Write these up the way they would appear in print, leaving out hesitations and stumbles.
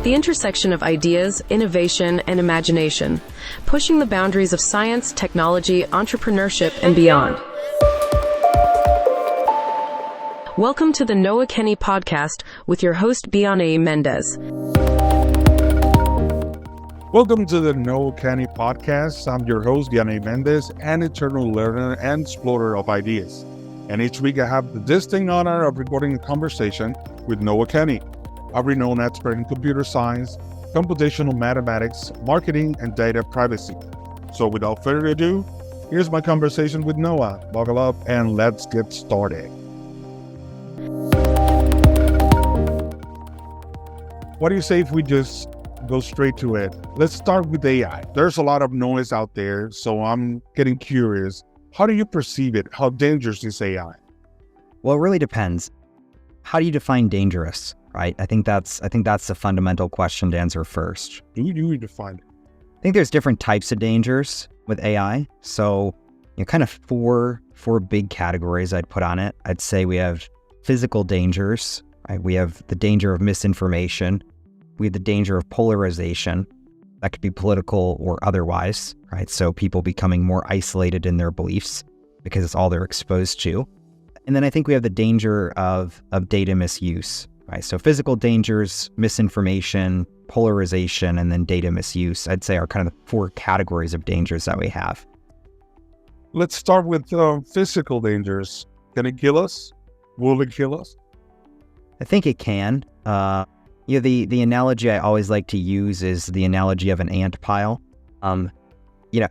the intersection of ideas, innovation, and imagination, pushing the boundaries of science, technology, entrepreneurship, and beyond. Welcome to the Noah Kenney podcast with your host, Vianney Méndez. Welcome to the Noah Kenney podcast. I'm your host, Vianney Méndez, an eternal learner and explorer of ideas. And each week I have the distinct honor of recording a conversation with Noah Kenney, a renowned expert in computer science, computational mathematics, marketing, and data privacy. So without further ado, here's my conversation with Noah. Buckle up and let's get started. What do you say if we just go straight to it? Let's start with AI. There's a lot of noise out there, so I'm getting curious. How do you perceive it? How dangerous is AI? Well, it really depends. How do you define dangerous, right? I think that's the fundamental question to answer first. Do you define it? I think there's different types of dangers with AI. So, kind of four big categories I'd put on it. I'd say we have physical dangers, right? We have the danger of misinformation. We have the danger of polarization. That could be political or otherwise, right? So people becoming more isolated in their beliefs because it's all they're exposed to. And then I think we have the danger of data misuse, right? So physical dangers, misinformation, polarization, and then data misuse, I'd say are kind of the four categories of dangers that we have. Let's start with physical dangers. Can it kill us? Will it kill us? I think it can. The analogy I always like to use is the analogy of an ant pile.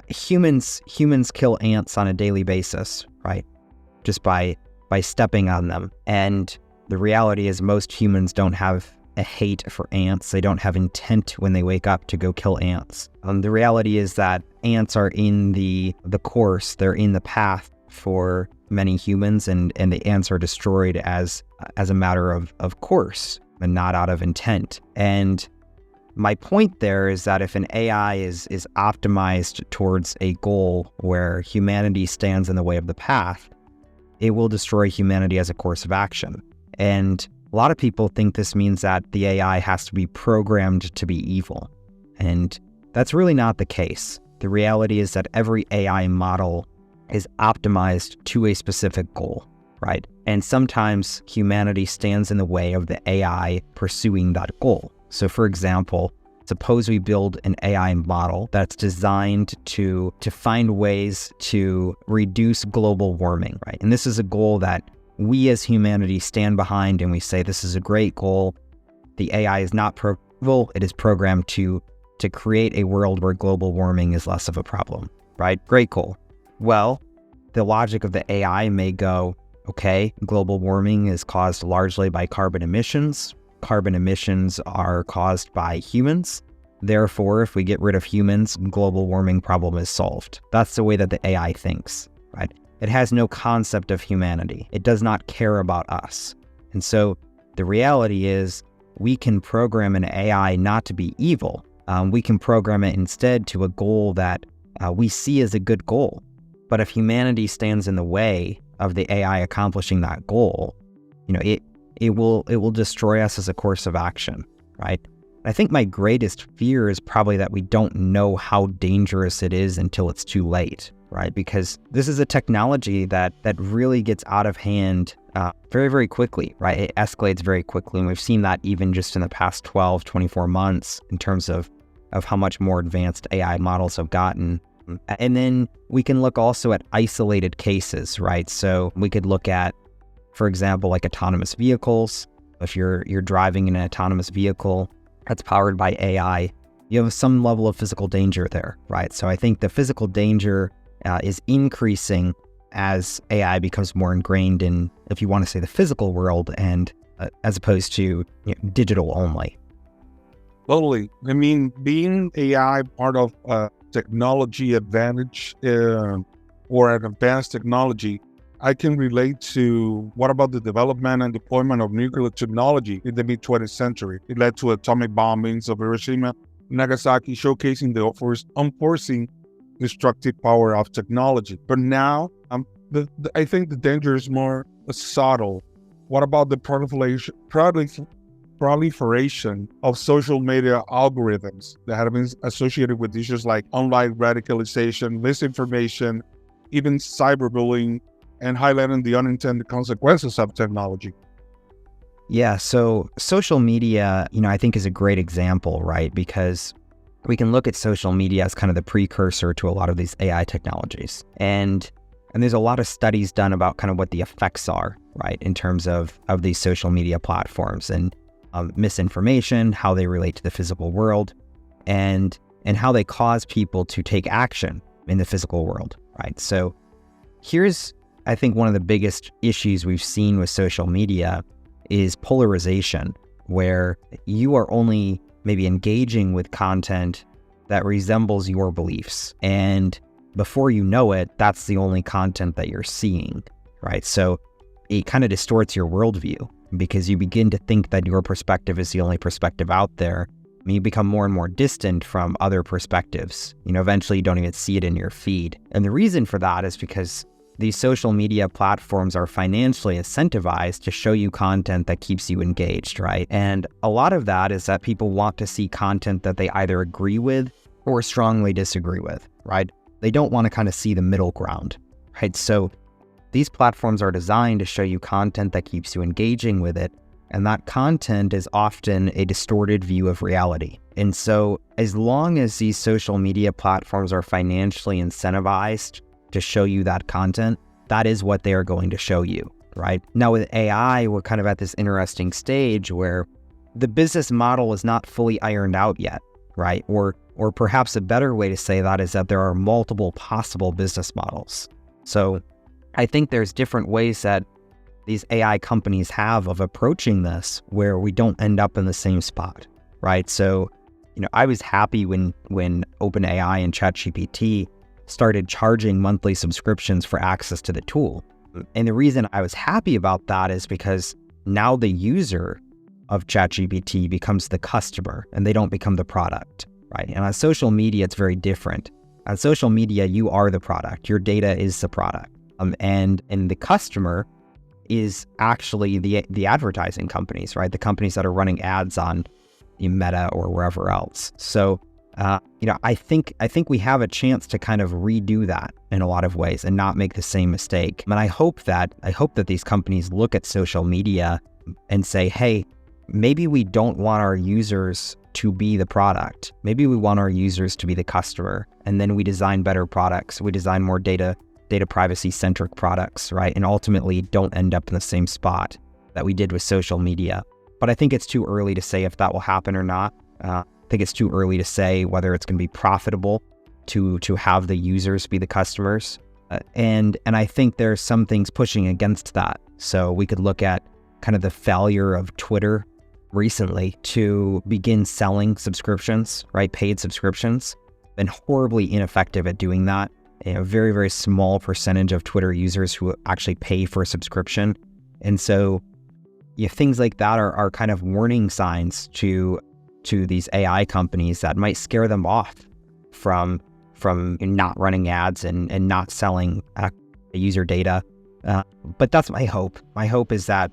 Humans kill ants on a daily basis, right? Just by stepping on them. And the reality is most humans don't have a hate for ants. They don't have intent when they wake up to go kill ants. The reality is that ants are in the course, they're in the path for many humans, and the ants are destroyed as a matter of course and not out of intent. And my point there is that if an AI is optimized towards a goal where humanity stands in the way of the path, it will destroy humanity as a course of action. And a lot of people think this means that the AI has to be programmed to be evil. And that's really not the case. The reality is that every AI model is optimized to a specific goal, right? And sometimes humanity stands in the way of the AI pursuing that goal. So for example, suppose we build an AI model that's designed to find ways to reduce global warming, right? And this is a goal that we as humanity stand behind, and we say this is a great goal. The AI is not evil, it is programmed to create a world where global warming is less of a problem, right? Great goal. Well, the logic of the AI may go, okay, global warming is caused largely by carbon emissions. Carbon emissions are caused by humans. Therefore, if we get rid of humans, global warming problem is solved. That's the way that the AI thinks, right? It has no concept of humanity. It does not care about us. And so the reality is we can program an AI not to be evil. We can program it instead to a goal that we see as a good goal. But if humanity stands in the way of the AI accomplishing that goal, it will destroy us as a course of action, right? I think my greatest fear is probably that we don't know how dangerous it is until it's too late, right? Because this is a technology that really gets out of hand very, very quickly, right? It escalates very quickly. And we've seen that even just in the past 12, 24 months in terms of how much more advanced AI models have gotten. And then we can look also at isolated cases, right? So we could look at, for example, like autonomous vehicles. If you're driving in an autonomous vehicle that's powered by AI, you have some level of physical danger there, right? So I think the physical danger is increasing as AI becomes more ingrained in, if you want to say, the physical world, and as opposed to digital only. Totally. I mean, being AI part of technology advantage or an advanced technology, I can relate to what about the development and deployment of nuclear technology in the mid-20th century. It led to atomic bombings of Hiroshima and Nagasaki, showcasing the unforeseen destructive power of technology. But now, I think the danger is more subtle. What about the proliferation of social media algorithms that have been associated with issues like online radicalization, misinformation, even cyberbullying, and highlighting the unintended consequences of technology. Yeah, so social media, I think is a great example, right? Because we can look at social media as kind of the precursor to a lot of these AI technologies. And there's a lot of studies done about kind of what the effects are, right, in terms of these social media platforms and misinformation, how they relate to the physical world, and how they cause people to take action in the physical world, right? So here's, I think, one of the biggest issues we've seen with social media is polarization, where you are only maybe engaging with content that resembles your beliefs. And before you know it, that's the only content that you're seeing, right? So it kind of distorts your worldview because you begin to think that your perspective is the only perspective out there. I mean, you become more and more distant from other perspectives. Eventually you don't even see it in your feed. And the reason for that is because these social media platforms are financially incentivized to show you content that keeps you engaged, right? And a lot of that is that people want to see content that they either agree with or strongly disagree with, right? They don't want to kind of see the middle ground, right? So these platforms are designed to show you content that keeps you engaging with it. And that content is often a distorted view of reality. And so as long as these social media platforms are financially incentivized to show you that content, that is what they are going to show you, right? Now with AI, we're kind of at this interesting stage where the business model is not fully ironed out yet, right? Or perhaps a better way to say that is that there are multiple possible business models. So I think there's different ways that these AI companies have of approaching this where we don't end up in the same spot, right? So, I was happy when OpenAI and ChatGPT started charging monthly subscriptions for access to the tool. And the reason I was happy about that is because now the user of ChatGPT becomes the customer and they don't become the product, right? And on social media, it's very different. On social media, you are the product. Your data is the product. And the customer is actually the advertising companies, right? The companies that are running ads on Meta or wherever else. So I think we have a chance to kind of redo that in a lot of ways and not make the same mistake. And I hope that these companies look at social media and say, hey, maybe we don't want our users to be the product. Maybe we want our users to be the customer. And then we design better products. We design more data privacy centric products, right? And ultimately don't end up in the same spot that we did with social media. But I think it's too early to say if that will happen or not. I think it's too early to say whether it's going to be profitable to have the users be the customers. And I think there's some things pushing against that. So we could look at kind of the failure of Twitter recently to begin selling subscriptions, right? Paid subscriptions. Been horribly ineffective at doing that. A very, very small percentage of Twitter users who actually pay for a subscription. And so things like that are kind of warning signs to these AI companies that might scare them off from not running ads and not selling user data. But that's my hope. My hope is that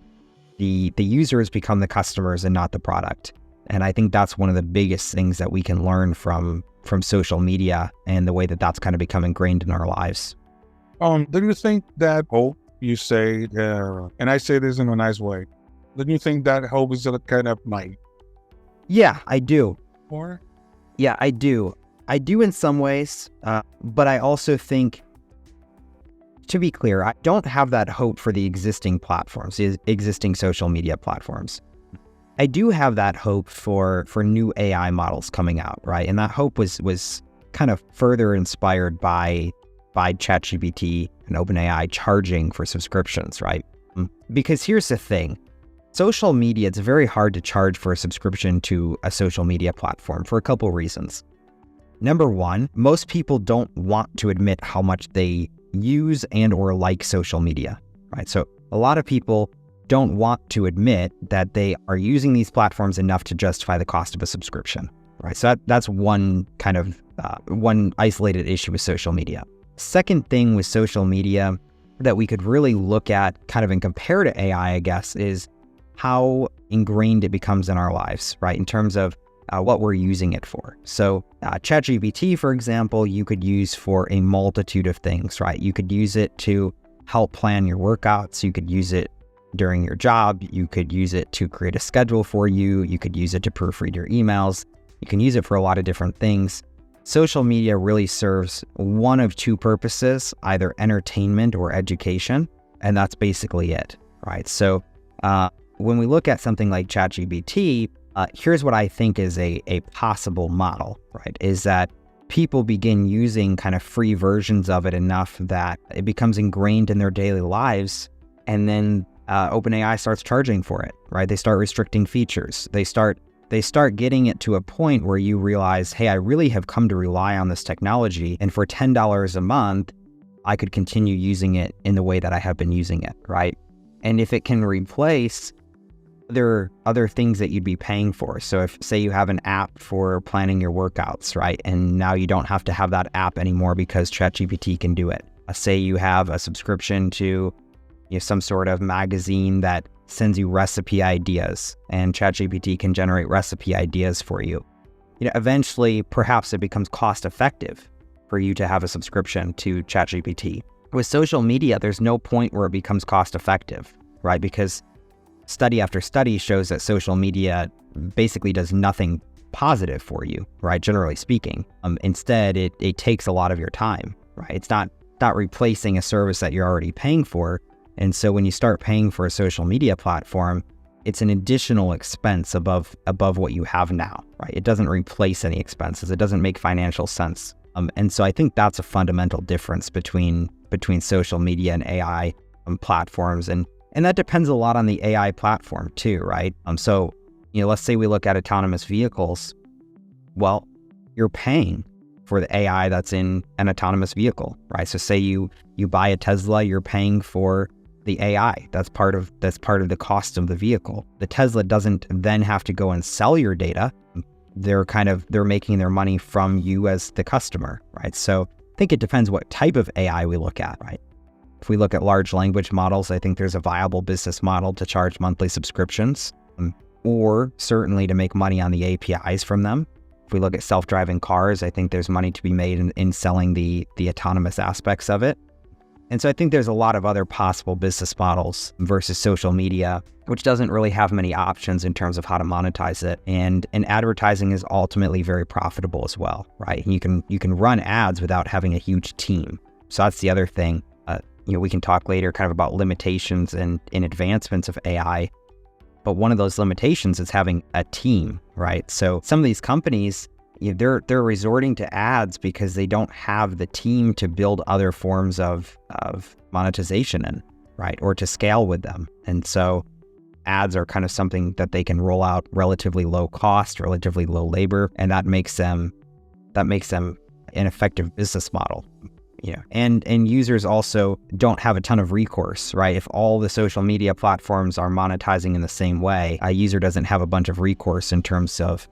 the users become the customers and not the product. And I think that's one of the biggest things that we can learn from social media and the way that that's kind of become ingrained in our lives. Do you think that hope, you say, and I say this in a nice way, do you think that hope is a kind of light? Yeah, I do. Or? Yeah, I do. I do in some ways, but I also think, to be clear, I don't have that hope for the existing platforms, the existing social media platforms. I do have that hope for new AI models coming out, right? And that hope was kind of further inspired by ChatGPT and OpenAI charging for subscriptions, right? Because here's the thing. Social media, it's very hard to charge for a subscription to a social media platform for a couple reasons. Number one, most people don't want to admit how much they use and or like social media, right? So a lot of people don't want to admit that they are using these platforms enough to justify the cost of a subscription, right? So that's one kind of one isolated issue with social media. Second thing with social media that we could really look at kind of and compare to AI, I guess, is how ingrained it becomes in our lives, right? In terms of what we're using it for. So ChatGPT, for example, you could use for a multitude of things, right? You could use it to help plan your workouts. You could use it during your job. You could use it to create a schedule for you. You could use it to proofread your emails. You can use it for a lot of different things. Social media really serves one of two purposes, either entertainment or education, and that's basically it, right? So when we look at something like ChatGPT, here's what I think is a possible model, right? Is that people begin using kind of free versions of it enough that it becomes ingrained in their daily lives, and then OpenAI starts charging for it, right? They start restricting features. They start getting it to a point where you realize, hey, I really have come to rely on this technology, and for $10 a month, I could continue using it in the way that I have been using it, right? And if it can replace other things that you'd be paying for. So if, say, you have an app for planning your workouts, right? And now you don't have to have that app anymore because ChatGPT can do it. Say you have a subscription to some sort of magazine that sends you recipe ideas, and ChatGPT can generate recipe ideas for you. Eventually, perhaps it becomes cost effective for you to have a subscription to ChatGPT. With social media, there's no point where it becomes cost effective, right? Because study after study shows that social media basically does nothing positive for you, right? Generally speaking. Instead, it takes a lot of your time, right? It's not replacing a service that you're already paying for. And so when you start paying for a social media platform, it's an additional expense above what you have now, right? It doesn't replace any expenses. It doesn't make financial sense. And so I think that's a fundamental difference between social media and AI platforms. And that depends a lot on the AI platform too, right? So, let's say we look at autonomous vehicles. Well, you're paying for the AI that's in an autonomous vehicle, right? So say you buy a Tesla, you're paying for the AI. That's part of the cost of the vehicle. The Tesla doesn't then have to go and sell your data. They're making their money from you as the customer, right? So I think it depends what type of AI we look at, right? If we look at large language models, I think there's a viable business model to charge monthly subscriptions, or certainly to make money on the APIs from them. If we look at self-driving cars, I think there's money to be made in selling the autonomous aspects of it. And so I think there's a lot of other possible business models versus social media, which doesn't really have many options in terms of how to monetize it. And advertising is ultimately very profitable as well, right? You can run ads without having a huge team. So that's the other thing. We can talk later kind of about limitations and advancements of AI. But one of those limitations is having a team, right? So some of these companies, they're resorting to ads because they don't have the team to build other forms of monetization in, right? Or to scale with them. And so ads are kind of something that they can roll out relatively low cost, relatively low labor, and that makes them an effective business model. And users also don't have a ton of recourse, right? If all the social media platforms are monetizing in the same way, a user doesn't have a bunch of recourse in terms of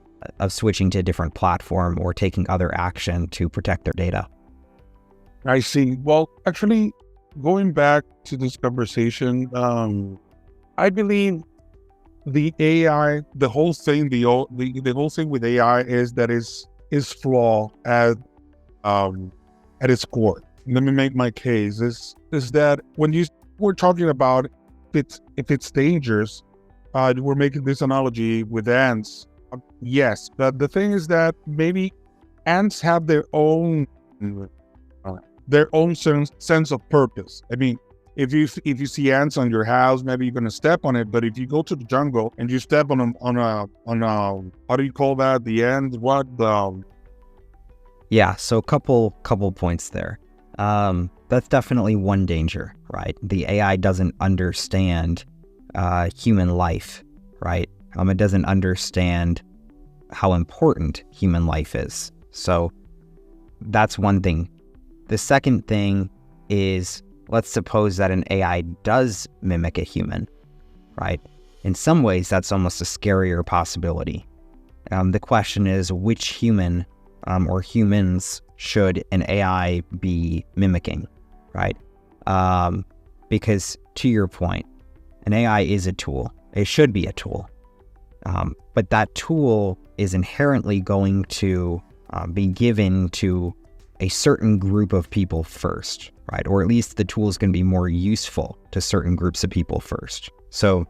switching to a different platform or taking other action to protect their data. I see. Well, actually, going back to this conversation, I believe the AI, the whole thing with AI is that is flawed at its core. Let me make my case. Is that when we're talking about if it's dangerous, we're making this analogy with ants. Yes, but the thing is that maybe ants have their own sense of purpose. I mean, if you see ants on your house, maybe you're gonna step on it. But if you go to the jungle and you step on a how do you call that? The ant? What? Yeah. So couple points there. That's definitely one danger, right? The AI doesn't understand human life, right? It doesn't understand how important human life is. So that's one thing. The second thing is, let's suppose that an AI does mimic a human, right? In some ways, that's almost a scarier possibility. The question is, which human or humans should an AI be mimicking, right? Because to your point, an AI is a tool. It should be a tool. But that tool is inherently going to be given to a certain group of people first, right? Or at least the tool is going to be more useful to certain groups of people first. So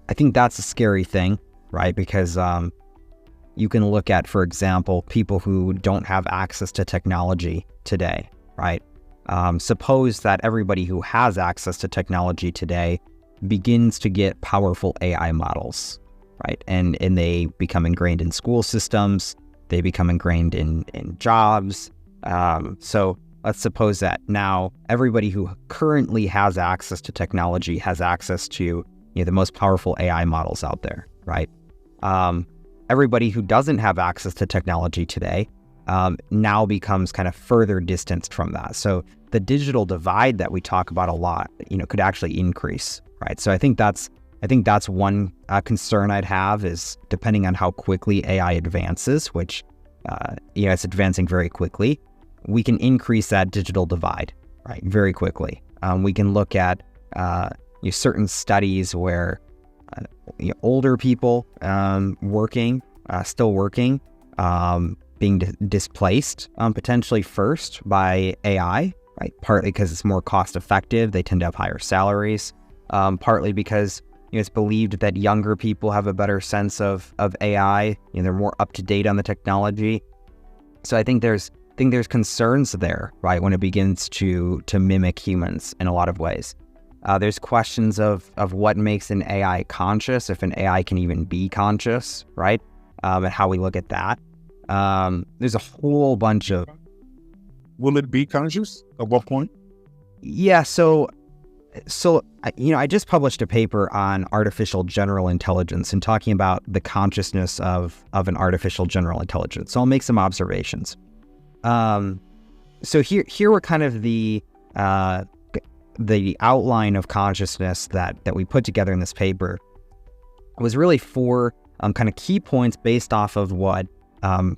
I think that's a scary thing, right? Because you can look at, for example, people who don't have access to technology today, right? Suppose that everybody who has access to technology today begins to get powerful AI models, right? And they become ingrained in school systems, they become ingrained in jobs. So let's suppose that now everybody who currently has access to technology has access to the most powerful AI models out there, right? Everybody who doesn't have access to technology today now becomes kind of further distanced from that. So the digital divide that we talk about a lot, could actually increase, right? So I think that's one concern I'd have is depending on how quickly AI advances, which it's advancing very quickly, we can increase that digital divide, right, very quickly. We can look at certain studies where older people still working, being displaced potentially first by AI, right? Partly because it's more cost effective, they tend to have higher salaries. Partly because it's believed that younger people have a better sense of AI. They're more up to date on the technology. So I think there's concerns there, right, when it begins to mimic humans in a lot of ways. There's questions of what makes an AI conscious, if an AI can even be conscious, right? And how we look at that. There's a whole bunch of... Will it be conscious? At what point? Yeah, so I just published a paper on artificial general intelligence and talking about the consciousness of an artificial general intelligence. So I'll make some observations. So here were kind of the outline of consciousness that we put together in this paper. It was really four kind of key points based off of what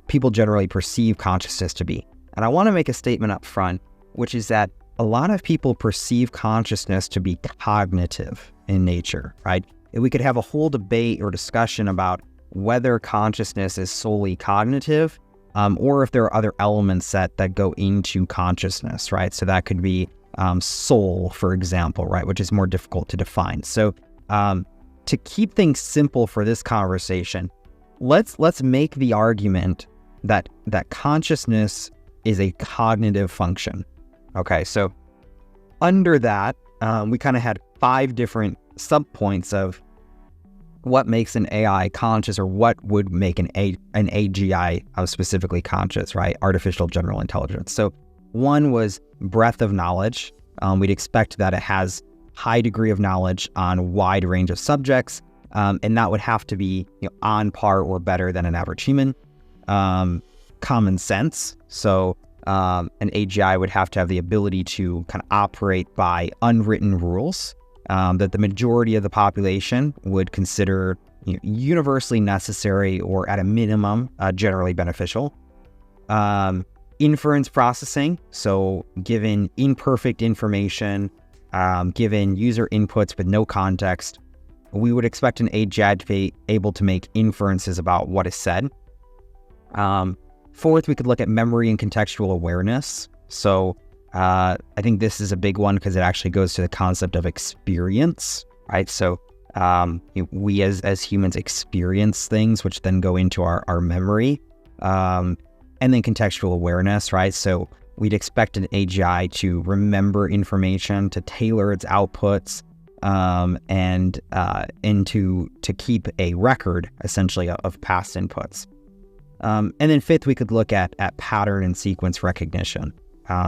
people generally perceive consciousness to be. And I want to make a statement up front, which is that a lot of people perceive consciousness to be cognitive in nature, right? We could have a whole debate or discussion about whether consciousness is solely cognitive, or if there are other elements that go into consciousness, right? So that could be soul, for example, right? Which is more difficult to define. So to keep things simple for this conversation, let's make the argument that consciousness is a cognitive function. Okay, so under that, we kind of had 5 different subpoints of what makes an AI conscious, or what would make an AGI specifically conscious, right? Artificial general intelligence. So one was breadth of knowledge. We'd expect that it has high degree of knowledge on a wide range of subjects, and that would have to be on par or better than an average human. Common sense. So an AGI would have to have the ability to kind of operate by unwritten rules that the majority of the population would consider universally necessary, or at a minimum generally beneficial. Inference processing, so given imperfect information, given user inputs with no context, we would expect an AGI to be able to make inferences about what is said. Fourth, we could look at memory and contextual awareness. So I think this is a big one because it actually goes to the concept of experience, right? So we as humans experience things, which then go into our memory. And then contextual awareness, right? So we'd expect an AGI to remember information, to tailor its outputs, and to keep a record, essentially, of past inputs. And then fifth, we could look at pattern and sequence recognition.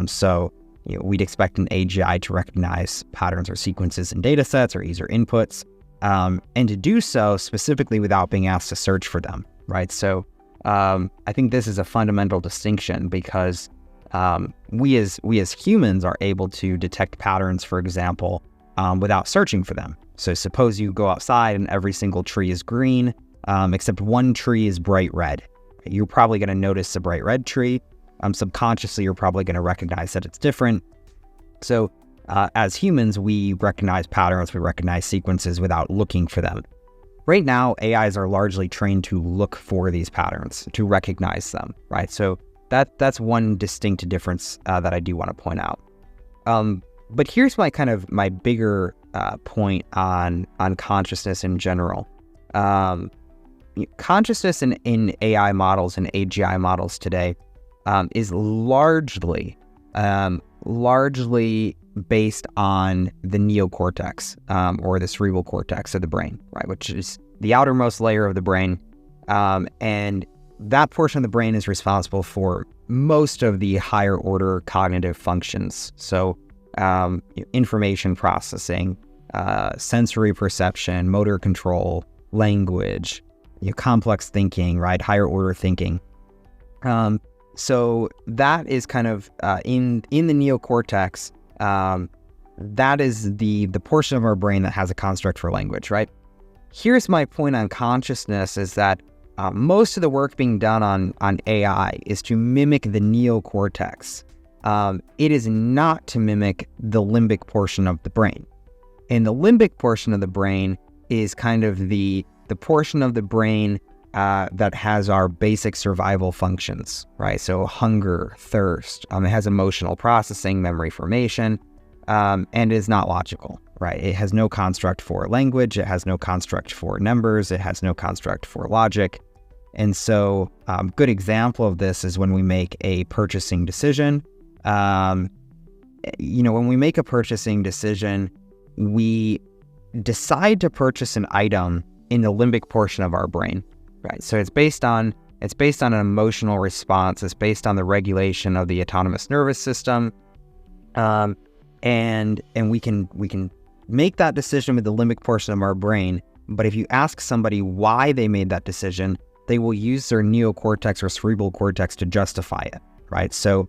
So we'd expect an AGI to recognize patterns or sequences in data sets or user inputs, and to do so specifically without being asked to search for them, right? So I think this is a fundamental distinction because we as humans are able to detect patterns, for example, without searching for them. So suppose you go outside and every single tree is green, except one tree is bright red. You're probably going to notice a bright red tree. Subconsciously, you're probably going to recognize that it's different. So as humans, we recognize patterns, we recognize sequences without looking for them. Right now, AIs are largely trained to look for these patterns, to recognize them, right? So that's one distinct difference that I do want to point out. But here's my bigger point on consciousness in general. Consciousness in AI models and AGI models today is largely based on the neocortex or the cerebral cortex of the brain, right, which is the outermost layer of the brain. And that portion of the brain is responsible for most of the higher order cognitive functions. So information processing, sensory perception, motor control, language, complex thinking, right, higher order thinking. So that is kind of in the neocortex. That is the portion of our brain that has a construct for language, right? Here's my point on consciousness is that most of the work being done on AI is to mimic the neocortex. It is not to mimic the limbic portion of the brain. And the limbic portion of the brain is kind of the portion of the brain that has our basic survival functions, right? So hunger, thirst, it has emotional processing, memory formation, and is not logical, right? It has no construct for language, it has no construct for numbers, it has no construct for logic. And so good example of this is when we make a purchasing decision. When we make a purchasing decision, we decide to purchase an item in the limbic portion of our brain, right? So it's based on an emotional response. It's based on the regulation of the autonomous nervous system, and we can make that decision with the limbic portion of our brain. But if you ask somebody why they made that decision, they will use their neocortex or cerebral cortex to justify it, right? So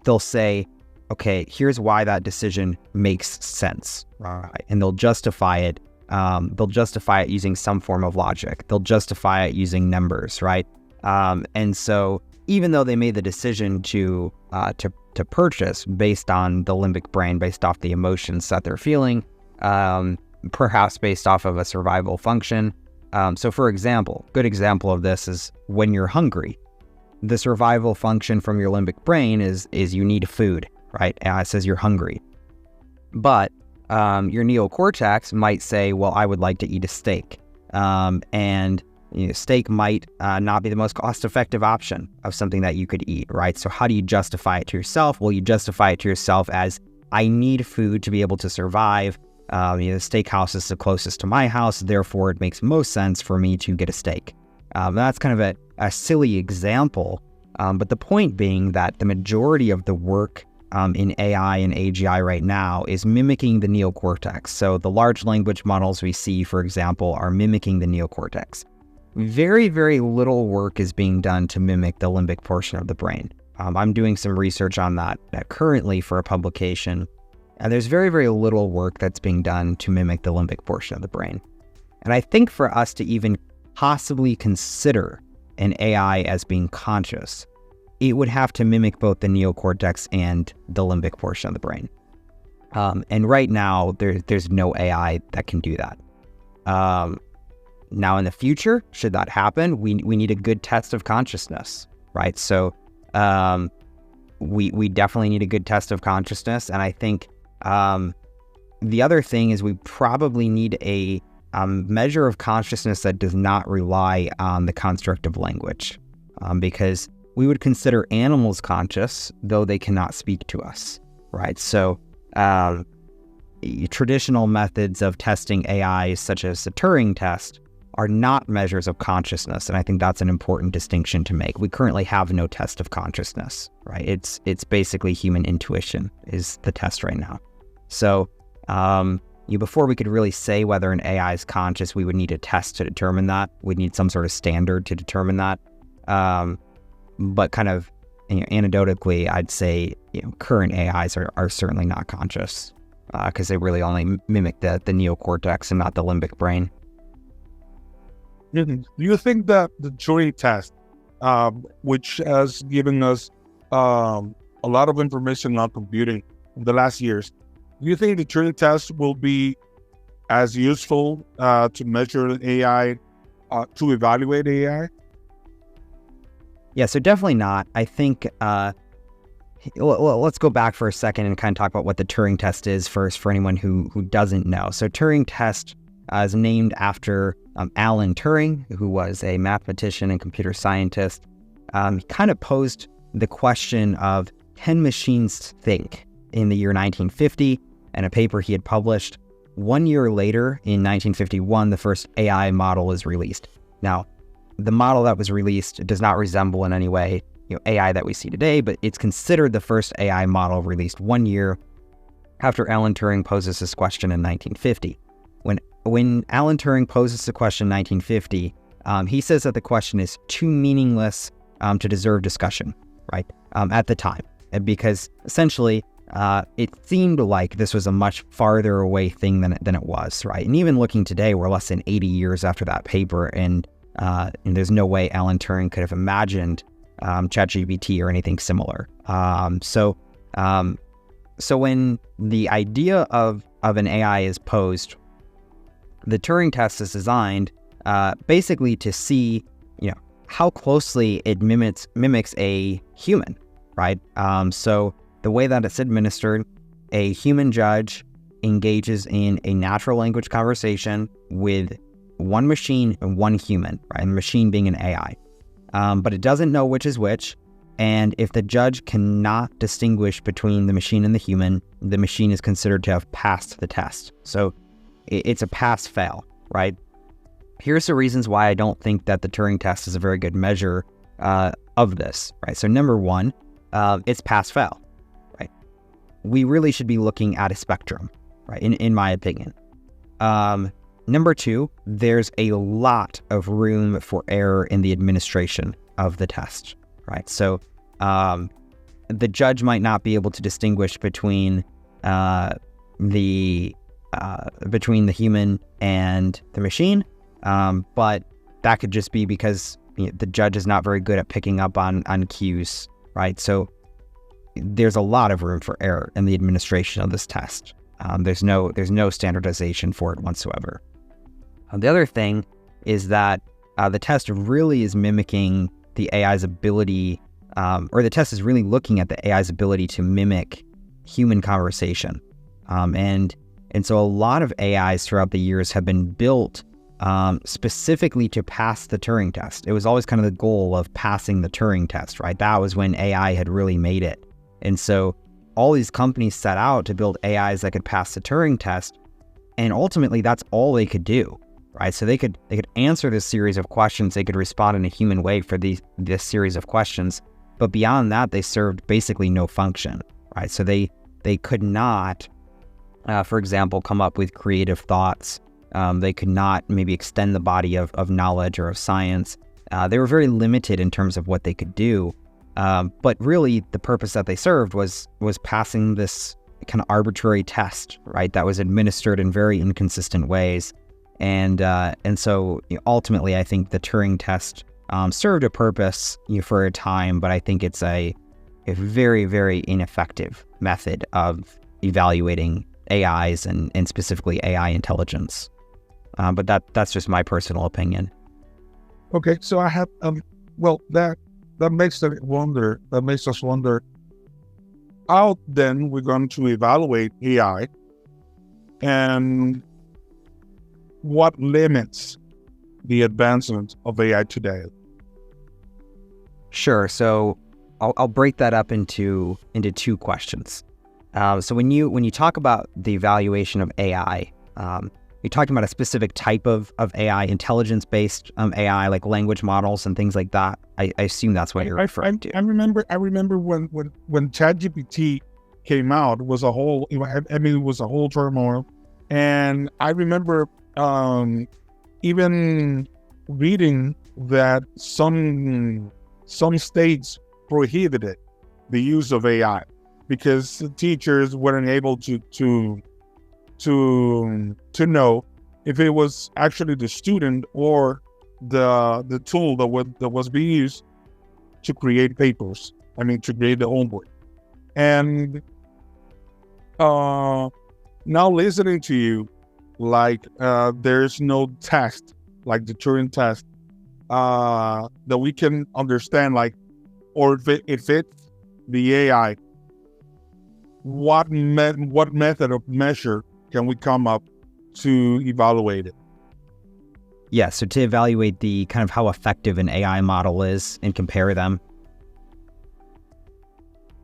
they'll say, okay, here's why that decision makes sense, right? And they'll justify it. They'll justify it using some form of logic. They'll justify it using numbers, right? And so even though they made the decision to purchase based on the limbic brain, based off the emotions that they're feeling, perhaps based off of a survival function. So for example, good example of this is when you're hungry. The survival function from your limbic brain is you need food, right? It says you're hungry. But your neocortex might say, well, I would like to eat a steak. And steak might not be the most cost-effective option of something that you could eat, right? So how do you justify it to yourself? Well, you justify it to yourself as, I need food to be able to survive. The steakhouse is the closest to my house, therefore it makes most sense for me to get a steak. That's kind of a silly example, but the point being that the majority of the work in AI and AGI right now is mimicking the neocortex. So the large language models we see, for example, are mimicking the neocortex. Very, very little work is being done to mimic the limbic portion of the brain. I'm doing some research on that currently for a publication, and there's very, very little work that's being done to mimic the limbic portion of the brain. And I think for us to even possibly consider an AI as being conscious, it would have to mimic both the neocortex and the limbic portion of the brain. And right now, there's no AI that can do that. Now in the future, should that happen, we need a good test of consciousness, right? So we definitely need a good test of consciousness. And I think the other thing is we probably need a measure of consciousness that does not rely on the construct of language, because we would consider animals conscious, though they cannot speak to us, right? So traditional methods of testing AI, such as the Turing test, are not measures of consciousness, and I think that's an important distinction to make. We currently have no test of consciousness, right? It's basically human intuition is the test right now. So before we could really say whether an AI is conscious, we would need a test to determine that. We'd need some sort of standard to determine that. But kind of anecdotally, I'd say current AIs are certainly not conscious because they really only mimic the neocortex and not the limbic brain. Do you think that the Turing test, which has given us a lot of information on computing, in the last years. Do you think the Turing test will be as useful to measure AI, to evaluate AI? Yeah, so definitely not. I think, let's go back for a second and kind of talk about what the Turing test is first for anyone who doesn't know. So Turing test is named after Alan Turing, who was a mathematician and computer scientist. He kind of posed the question of, can machines think, in the year 1950, and a paper he had published. 1 year later, in 1951, the first AI model is released. Now, the model that was released does not resemble in any way AI that we see today, but it's considered the first AI model released 1 year after Alan Turing poses this question in 1950. When Alan Turing poses the question in 1950, he says that the question is too meaningless to deserve discussion, right, at the time, because essentially it seemed like this was a much farther away thing than it was, right? And even looking today, we're less than 80 years after that paper, and there's no way Alan Turing could have imagined ChatGPT or anything similar. So when the idea of an AI is posed, the Turing test is designed basically to see, how closely it mimics a human, right? So the way that it's administered, a human judge engages in a natural language conversation with one machine and one human, right? And the machine being an AI. But it doesn't know which is which. And if the judge cannot distinguish between the machine and the machine is considered to have passed the test. So it's a pass-fail, right? Here's the reasons why I don't think that the Turing test is a very good measure of this, right? So number one, it's pass-fail, right? We really should be looking at a spectrum, right? In my opinion. Number two, there's a lot of room for error in the administration of the test, right? So the judge might not be able to distinguish between the human and the machine, but that could just be because the judge is not very good at picking up on cues, right? So there's a lot of room for error in the administration of this test. There's no standardization for it whatsoever. The other thing is that the test really is mimicking the AI's ability, or the test is really looking at the AI's ability to mimic human conversation. And so a lot of AIs throughout the years have been built specifically to pass the Turing test. It was always kind of the goal of passing the Turing test, right? That was when AI had really made it. And so all these companies set out to build AIs that could pass the Turing test, and ultimately that's all they could do, right? So they could answer this series of questions, they could respond in a human way for this series of questions, but beyond that, they served basically no function, right? So they could not, for example, come up with creative thoughts. They could not maybe extend the body of knowledge or of science. They were very limited in terms of what they could do. But really, the purpose that they served was passing this kind of arbitrary test, right? That was administered in very inconsistent ways. And so ultimately, I think the Turing test served a purpose for a time, but I think it's a very, very ineffective method of evaluating AIs and specifically AI intelligence. But that's just my personal opinion. Okay, so I have that makes us wonder how then we're going to evaluate AI and what limits the advancement of AI today. Sure. So I'll break that up into two questions. So when you talk about the evaluation of AI, you're talking about a specific type of AI, intelligence-based AI, like language models and things like that. I assume that's what you're referring to. I remember when ChatGPT came out, it was a whole turmoil, and I remember even reading that some states prohibited the use of AI because teachers weren't able to know if it was actually the student or the tool that was being used to create papers. To create the homework. And Uh, Now listening to you, like there's no test, like the Turing test, that we can understand, like, or if it's the AI, what method of measure can we come up to evaluate it? Yeah, so to evaluate the kind of how effective an AI model is and compare them.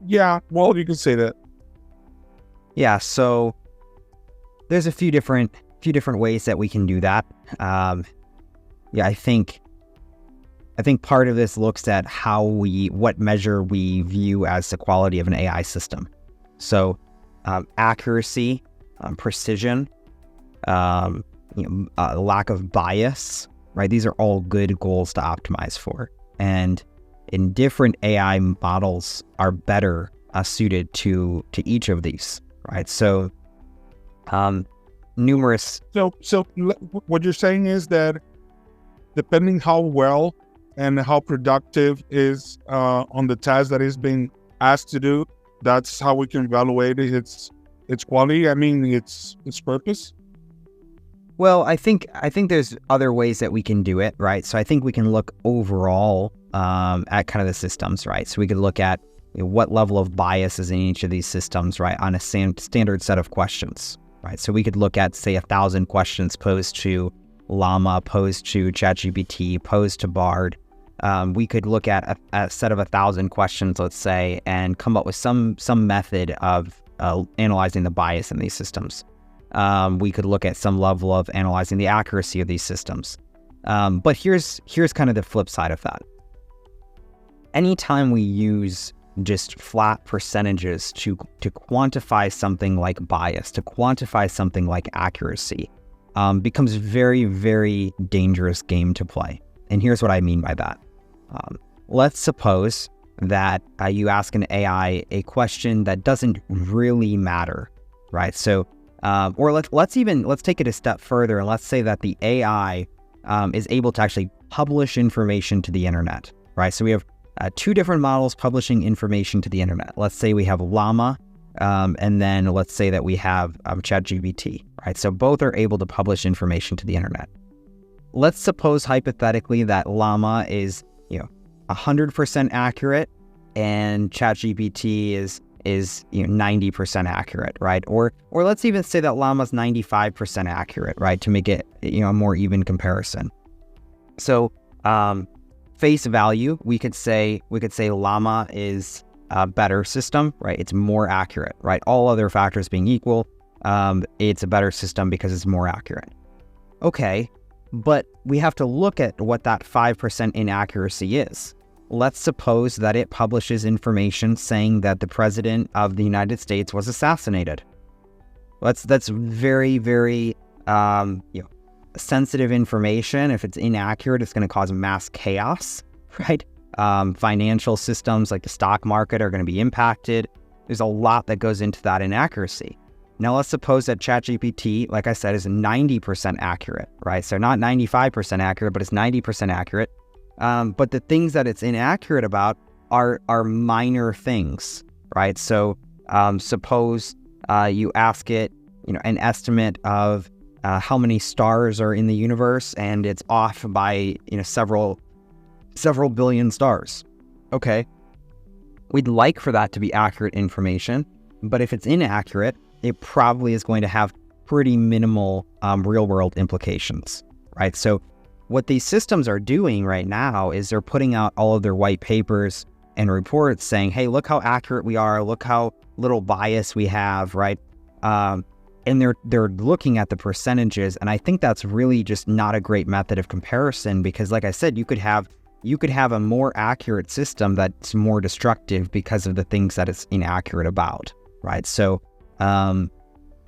Yeah, well, you can say that. Yeah, so there's a few different ways that we can do that. Yeah, I think part of this looks at what measure we view as the quality of an AI system. So accuracy, precision, lack of bias, right? These are all good goals to optimize for. And in different AI models are better suited to each of these, right? So numerous. So what you're saying is that depending how well and how productive is on the task that is being asked to do, that's how we can evaluate its quality. I mean, its purpose. Well, I think there's other ways that we can do it, right? So I think we can look overall at kind of the systems, right? So we could look at what level of bias is in each of these systems, right, on a standard set of questions, right? So we could look at, say, 1,000 questions posed to Llama, posed to ChatGPT, posed to Bard. We could look at a set of 1,000 questions, let's say, and come up with some method of analyzing the bias in these systems. We could look at some level of analyzing the accuracy of these systems. But here's kind of the flip side of that. Anytime we use just flat percentages to quantify something like bias, to quantify something like accuracy, becomes very, very dangerous game to play. And here's what I mean by that. Let's suppose that you ask an AI a question that doesn't really matter, right? So, or let's take it a step further, and let's say that the AI is able to actually publish information to the internet, right? So we have two different models publishing information to the internet. Let's say we have Llama, and then let's say that we have ChatGPT, right? So both are able to publish information to the internet. Let's suppose hypothetically that Llama is 100% accurate and ChatGPT is 90% accurate, right? Or let's even say that Llama's 95% accurate, right? To make it a more even comparison. So face value, we could say Llama is a better system, right? It's more accurate, right? All other factors being equal, it's a better system because it's more accurate. Okay, but we have to look at what that 5% inaccuracy is. Let's suppose that it publishes information saying that the president of the United States was assassinated. That's very, very sensitive information. If it's inaccurate, it's going to cause mass chaos, right? Financial systems like the stock market are going to be impacted. There's a lot that goes into that inaccuracy. Now, let's suppose that ChatGPT, like I said, is 90% accurate, right? So not 95% accurate, but it's 90% accurate. But the things that it's inaccurate about are minor things, right? So suppose you ask it, an estimate of how many stars are in the universe, and it's off by several billion stars. Okay, we'd like for that to be accurate information, but if it's inaccurate, it probably is going to have pretty minimal real-world implications, right? So what these systems are doing right now is they're putting out all of their white papers and reports saying, hey, look how accurate we are, look how little bias we have, right? And they're looking at the percentages, and I think that's really just not a great method of comparison, because like I said, you could have a more accurate system that's more destructive because of the things that it's inaccurate about, right? So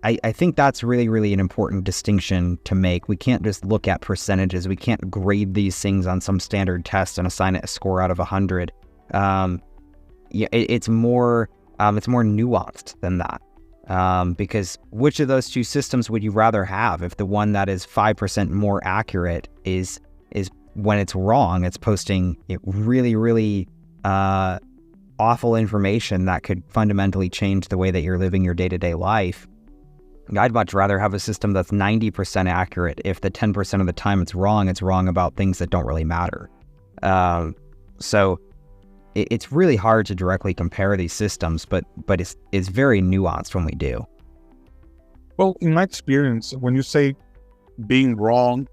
I think that's really, really an important distinction to make. We can't just look at percentages. We can't grade these things on some standard test and assign it a score out of 100. It's more nuanced than that. Because which of those two systems would you rather have? If the one that is 5% more accurate is when it's wrong, it's posting really, really awful information that could fundamentally change the way that you're living your day-to-day life, I'd much rather have a system that's 90% accurate. If the 10% of the time it's wrong about things that don't really matter. So it's really hard to directly compare these systems, but it's very nuanced when we do. Well, in my experience, when you say being wrong,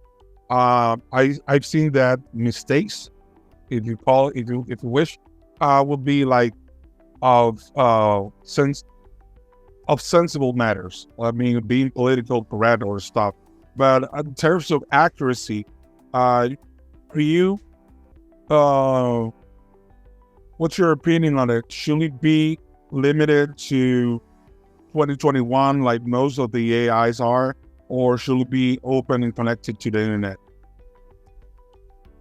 I've seen that mistakes, if you wish, will be like of sensible matters. I mean, being political correct or stuff. But in terms of accuracy, are you? What's your opinion on it? Should it be limited to 2021 like most of the AIs are, or should it be open and connected to the internet?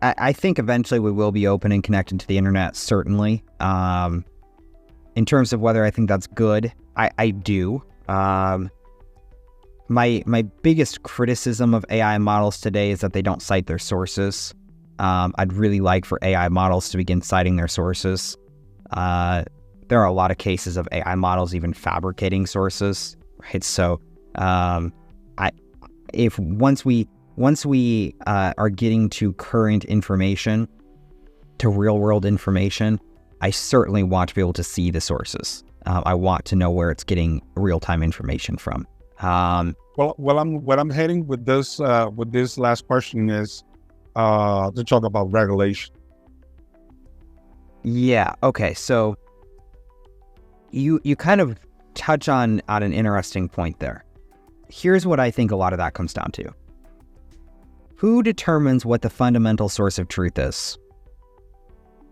I think eventually we will be open and connected to the internet, certainly. In terms of whether I think that's good, I do. My biggest criticism of AI models today is that they don't cite their sources. I'd really like for AI models to begin citing their sources. There are a lot of cases of AI models even fabricating sources, right? So, once we are getting to current information, to real world information, I certainly want to be able to see the sources. I want to know where it's getting real time information from. What I'm heading with this last question is to talk about regulation. Yeah. Okay. So you kind of touch on an interesting point there. Here's what I think a lot of that comes down to. Who determines what the fundamental source of truth is?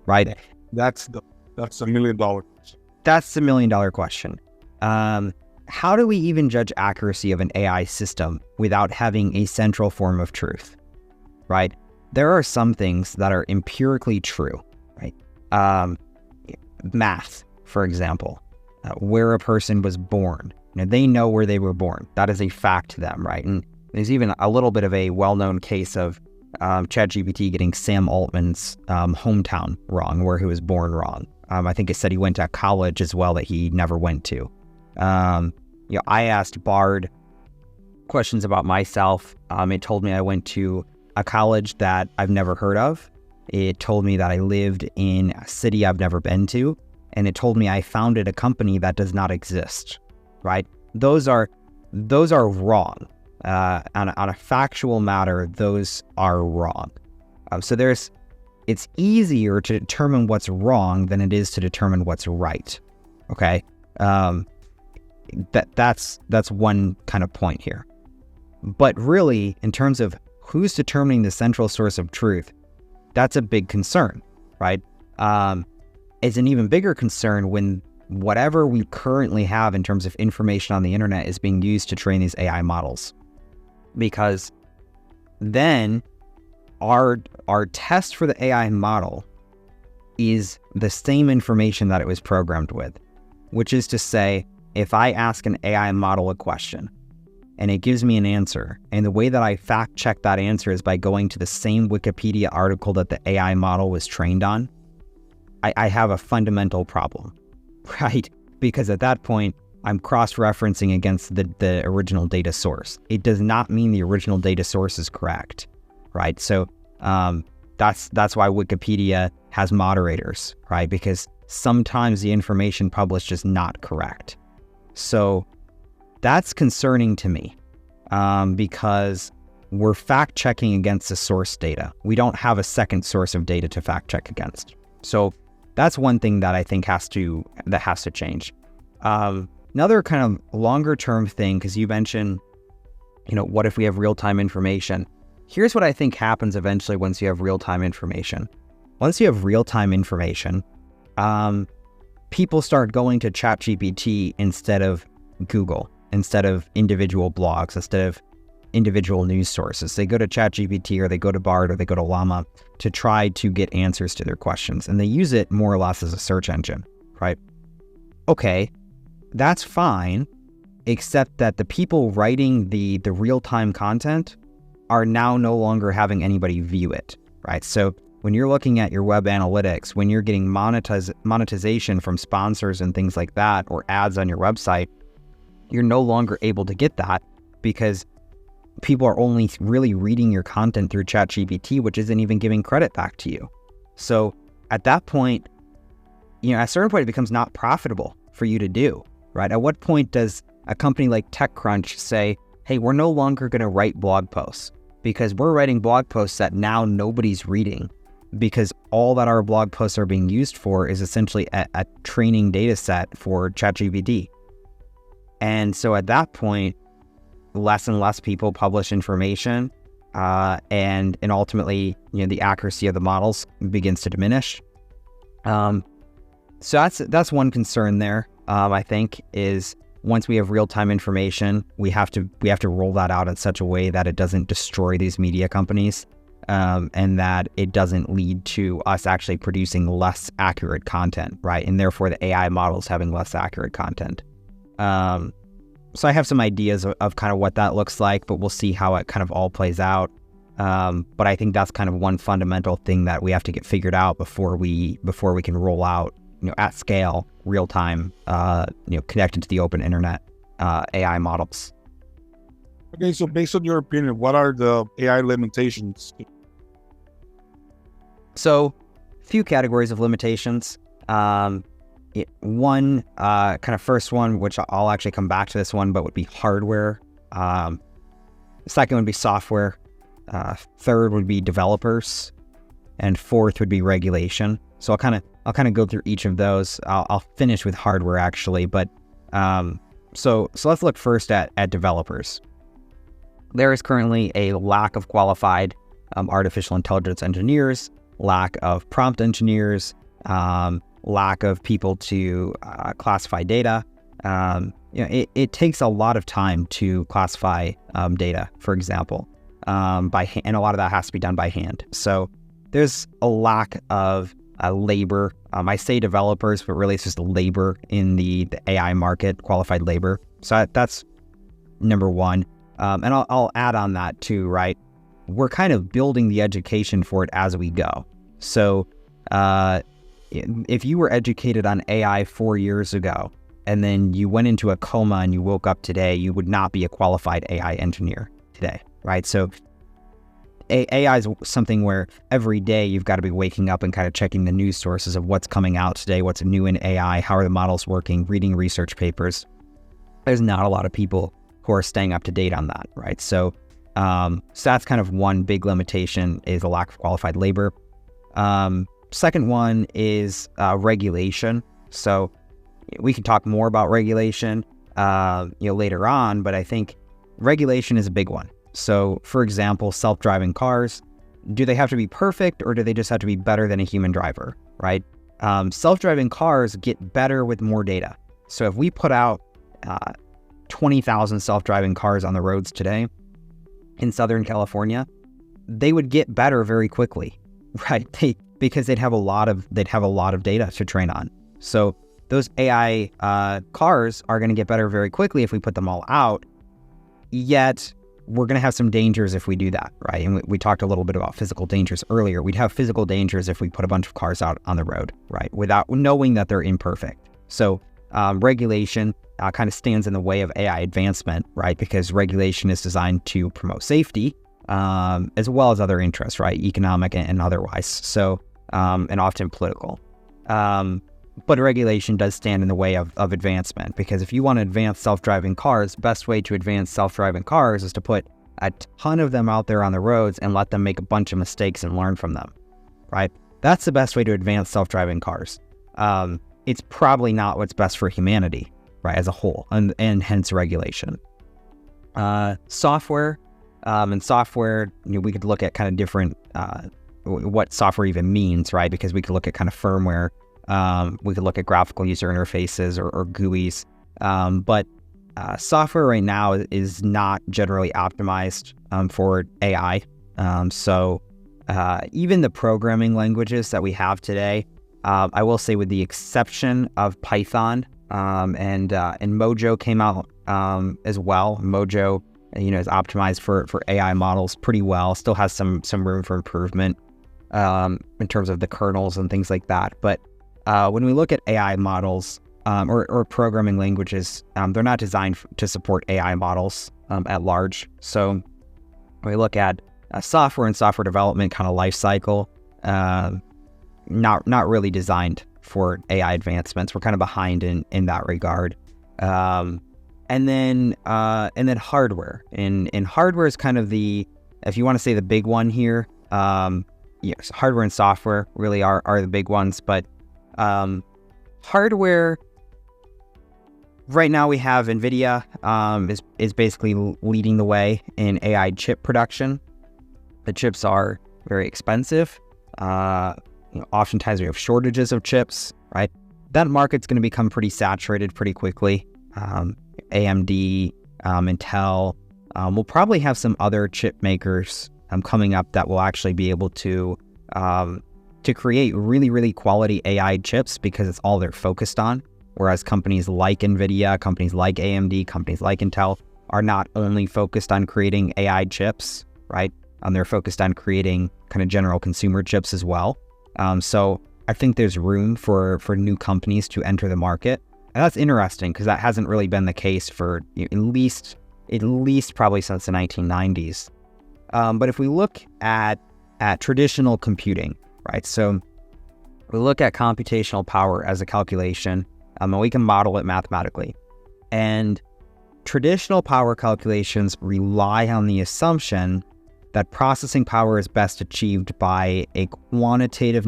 Right? That's $1 million. That's the $1 million question. How do we even judge accuracy of an AI system without having a central form of truth? Right? There are some things that are empirically true, right? Math, for example, where a person was born. They know where they were born. That is a fact to them, right? And there's even a little bit of a well-known case of ChatGPT getting Sam Altman's hometown wrong, where he was born wrong. I think it said he went to college as well that he never went to. I asked Bard questions about myself. It told me I went to a college that I've never heard of. It told me that I lived in a city I've never been to. And it told me I founded a company that does not exist, right? Those are wrong. On a factual matter, those are wrong. So it's easier to determine what's wrong than it is to determine what's right. Okay, that's one kind of point here. But really, in terms of who's determining the central source of truth, that's a big concern, right? It's an even bigger concern when whatever we currently have in terms of information on the internet is being used to train these AI models. Because then our test for the AI model is the same information that it was programmed with, which is to say, if I ask an AI model a question and it gives me an answer, and the way that I fact check that answer is by going to the same Wikipedia article that the AI model was trained on, I have a fundamental problem, right? Because at that point, I'm cross-referencing against the original data source. It does not mean the original data source is correct, right? So that's why Wikipedia has moderators, right? Because sometimes the information published is not correct. So that's concerning to me because we're fact-checking against the source data. We don't have a second source of data to fact-check against. So that's one thing that I think has to change. Another kind of longer term thing, because you mentioned, what if we have real-time information? Here's what I think happens eventually once you have real-time information. Once you have real-time information, people start going to ChatGPT instead of Google, instead of individual blogs, instead of individual news sources. They go to ChatGPT or they go to Bard or they go to Llama to try to get answers to their questions. And they use it more or less as a search engine, right? Okay, that's fine, except that the people writing the real-time content are now no longer having anybody view it, right? So when you're looking at your web analytics, when you're getting monetization from sponsors and things like that, or ads on your website, you're no longer able to get that because people are only really reading your content through ChatGPT, which isn't even giving credit back to you. So at that point, at a certain point, it becomes not profitable for you to do, right? At what point does a company like TechCrunch say, hey, we're no longer going to write blog posts because we're writing blog posts that now nobody's reading, because all that our blog posts are being used for is essentially a training data set for ChatGPT. And so at that point, less and less people publish information, and ultimately, the accuracy of the models begins to diminish. So that's one concern there. I think is once we have real-time information, we have to roll that out in such a way that it doesn't destroy these media companies, and that it doesn't lead to us actually producing less accurate content, right? And therefore the AI models having less accurate content. So I have some ideas of kind of what that looks like, but we'll see how it kind of all plays out. But I think that's kind of one fundamental thing that we have to get figured out before we can roll out, at scale, real time, connected to the open internet, AI models. Okay, so based on your opinion, what are the AI limitations? So, few categories of limitations. One, kind of first one, which I'll actually come back to this one, but would be hardware. Second would be software. Third would be developers, and fourth would be regulation. So I'll kind of go through each of those. I'll finish with hardware actually, but so let's look first at developers. There is currently a lack of qualified artificial intelligence engineers, lack of prompt engineers, lack of people to classify data. It takes a lot of time to classify data, for example, by hand, and a lot of that has to be done by hand. So there's a lack of labor. I say developers, but really it's just labor in the AI market, qualified labor. So that's number one. And I'll add on that too, right? We're kind of building the education for it as we go. So if you were educated on AI 4 years ago, and then you went into a coma and you woke up today, you would not be a qualified AI engineer today, right? So AI is something where every day you've got to be waking up and kind of checking the news sources of what's coming out today, what's new in AI, how are the models working, reading research papers. There's not a lot of people who are staying up to date on that, right? So that's kind of one big limitation, is a lack of qualified labor. Second one is regulation. So we can talk more about regulation later on, but I think regulation is a big one. So for example, self-driving cars, do they have to be perfect, or do they just have to be better than a human driver, right? Self-driving cars get better with more data. So if we put out 20,000 self-driving cars on the roads today in Southern California, they would get better very quickly, right? Because they'd have a lot of data to train on. So those AI cars are going to get better very quickly if we put them all out. Yet we're going to have some dangers if we do that, right? And we talked a little bit about physical dangers earlier. We'd have physical dangers if we put a bunch of cars out on the road, right? Without knowing that they're imperfect. So regulation kind of stands in the way of AI advancement, right? Because regulation is designed to promote safety, as well as other interests, right? Economic and otherwise. So, and often political. But regulation does stand in the way of advancement, because if you want to advance self-driving cars, best way to advance self-driving cars is to put a ton of them out there on the roads and let them make a bunch of mistakes and learn from them, right? That's the best way to advance self-driving cars. It's probably not what's best for humanity, right, as a whole, and hence regulation. Software, and software, we could look at kind of different, what software even means, right? Because we could look at kind of firmware. We could look at graphical user interfaces or GUIs, but software right now is not generally optimized for AI. So even the programming languages that we have today, I will say, with the exception of Python, and Mojo came out as well. Mojo, is optimized for AI models pretty well. Still has some room for improvement. in terms of the kernels and things like that. But when we look at AI models or programming languages, they're not designed to support AI models at large. So when we look at software and software development kind of life cycle, not really designed for AI advancements. We're kind of behind in that regard. And then hardware. And hardware is kind of if you want to say the big one here, yes, hardware and software really are the big ones. But hardware, right now we have NVIDIA is basically leading the way in AI chip production. The chips are very expensive. Oftentimes we have shortages of chips, right? That market's going to become pretty saturated pretty quickly. AMD, Intel, we'll probably have some other chip makers coming up that will actually be able to create really, really quality AI chips because it's all they're focused on. Whereas companies like NVIDIA, companies like AMD, companies like Intel are not only focused on creating AI chips, right? They're focused on creating kind of general consumer chips as well. So I think there's room for new companies to enter the market. And that's interesting because that hasn't really been the case for at least probably since the 1990s. But if we look at traditional computing, right? So we look at computational power as a calculation, and we can model it mathematically. And traditional power calculations rely on the assumption that processing power is best achieved by a quantitative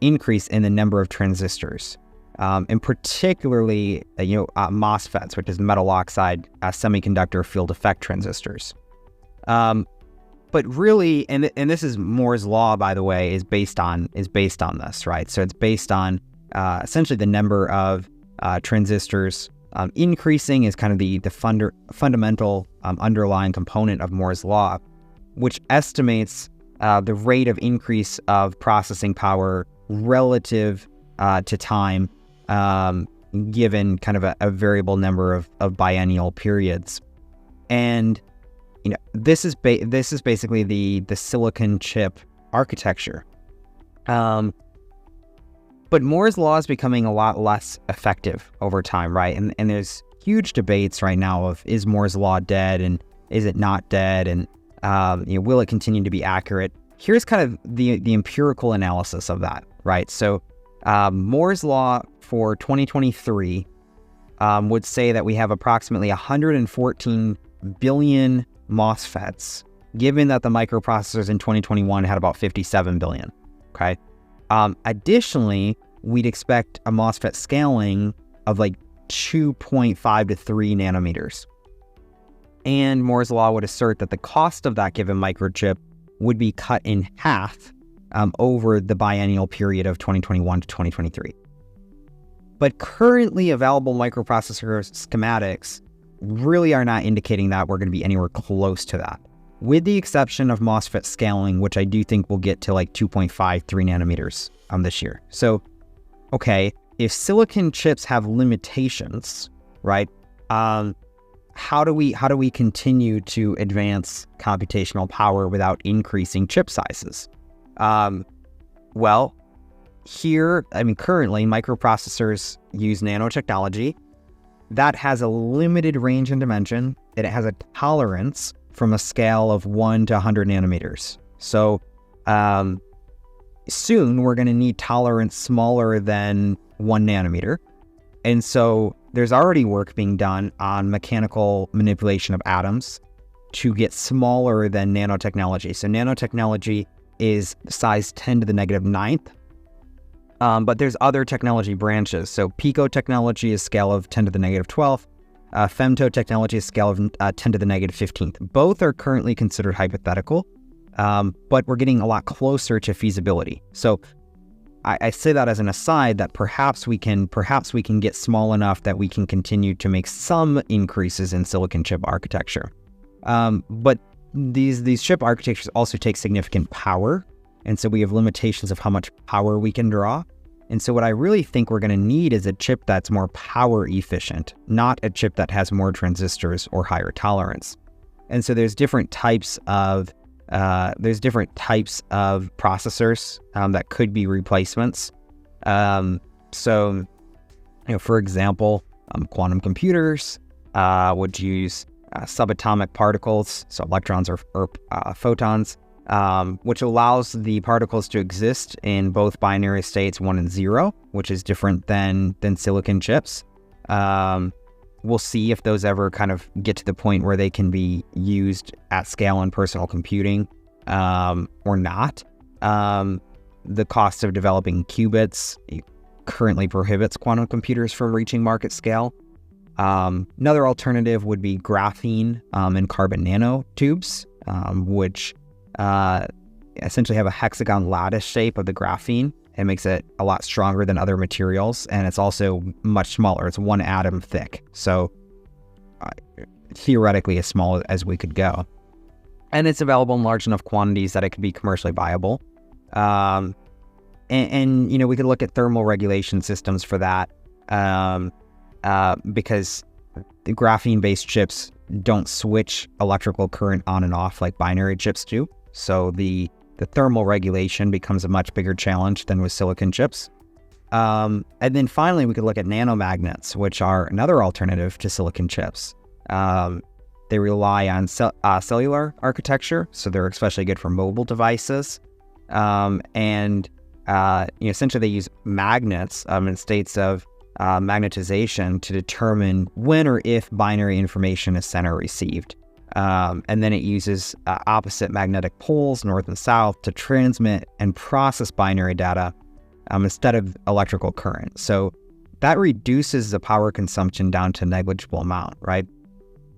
increase in the number of transistors, and particularly MOSFETs, which is metal oxide semiconductor field effect transistors. But really, and this is Moore's law, by the way, is based on this, right? So it's based on essentially the number of transistors increasing is kind of the fundamental underlying component of Moore's law, which estimates the rate of increase of processing power relative to time, given kind of a variable number of biennial periods. And this is basically the silicon chip architecture. But Moore's law is becoming a lot less effective over time, right? And there's huge debates right now of, is Moore's law dead and is it not dead? And will it continue to be accurate? Here's kind of the empirical analysis of that, right? So Moore's law for 2023 would say that we have approximately 114 billion MOSFETs, given that the microprocessors in 2021 had about 57 billion, okay? Additionally, we'd expect a MOSFET scaling of like 2.5 to 3 nanometers. And Moore's law would assert that the cost of that given microchip would be cut in half over the biennial period of 2021 to 2023. But currently available microprocessor schematics really are not indicating that we're going to be anywhere close to that, with the exception of MOSFET scaling, which I do think will get to like 2.5, 3 nanometers this year. So, okay, if silicon chips have limitations, right? How do we continue to advance computational power without increasing chip sizes? Well, here, currently microprocessors use nanotechnology that has a limited range and dimension, and it has a tolerance from a scale of 1 to 100 nanometers. So soon we're going to need tolerance smaller than 1 nanometer. And so there's already work being done on mechanical manipulation of atoms to get smaller than nanotechnology. So nanotechnology is size 10 to the negative 9th. But there's other technology branches. So pico technology is scale of 10 to the negative 12th. Femto technology is scale of 10 to the negative 15th. Both are currently considered hypothetical, but we're getting a lot closer to feasibility. So I say that as an aside that perhaps we can get small enough that we can continue to make some increases in silicon chip architecture. But these chip architectures also take significant power, and so we have limitations of how much power we can draw. And so what I really think we're going to need is a chip that's more power efficient, not a chip that has more transistors or higher tolerance. And so there's different types of There's different types of processors that could be replacements. So, for example, quantum computers would use subatomic particles, so electrons or photons, which allows the particles to exist in both binary states 1 and 0, which is different than silicon chips. We'll see if those ever kind of get to the point where they can be used at scale in personal computing or not. The cost of developing qubits currently prohibits quantum computers from reaching market scale. Another alternative would be graphene and carbon nanotubes, which essentially have a hexagon lattice shape of the graphene. It makes it a lot stronger than other materials, and it's also much smaller. It's 1 atom thick, so theoretically as small as we could go. And it's available in large enough quantities that it could be commercially viable. And we could look at thermal regulation systems for that, because the graphene-based chips don't switch electrical current on and off like binary chips do. So the thermal regulation becomes a much bigger challenge than with silicon chips. And then finally, we could look at nanomagnets, which are another alternative to silicon chips. They rely on cellular architecture, so they're especially good for mobile devices. Essentially, they use magnets in states of magnetization to determine when or if binary information is sent or received. And then it uses opposite magnetic poles, north and south, to transmit and process binary data instead of electrical current. So that reduces the power consumption down to a negligible amount, right?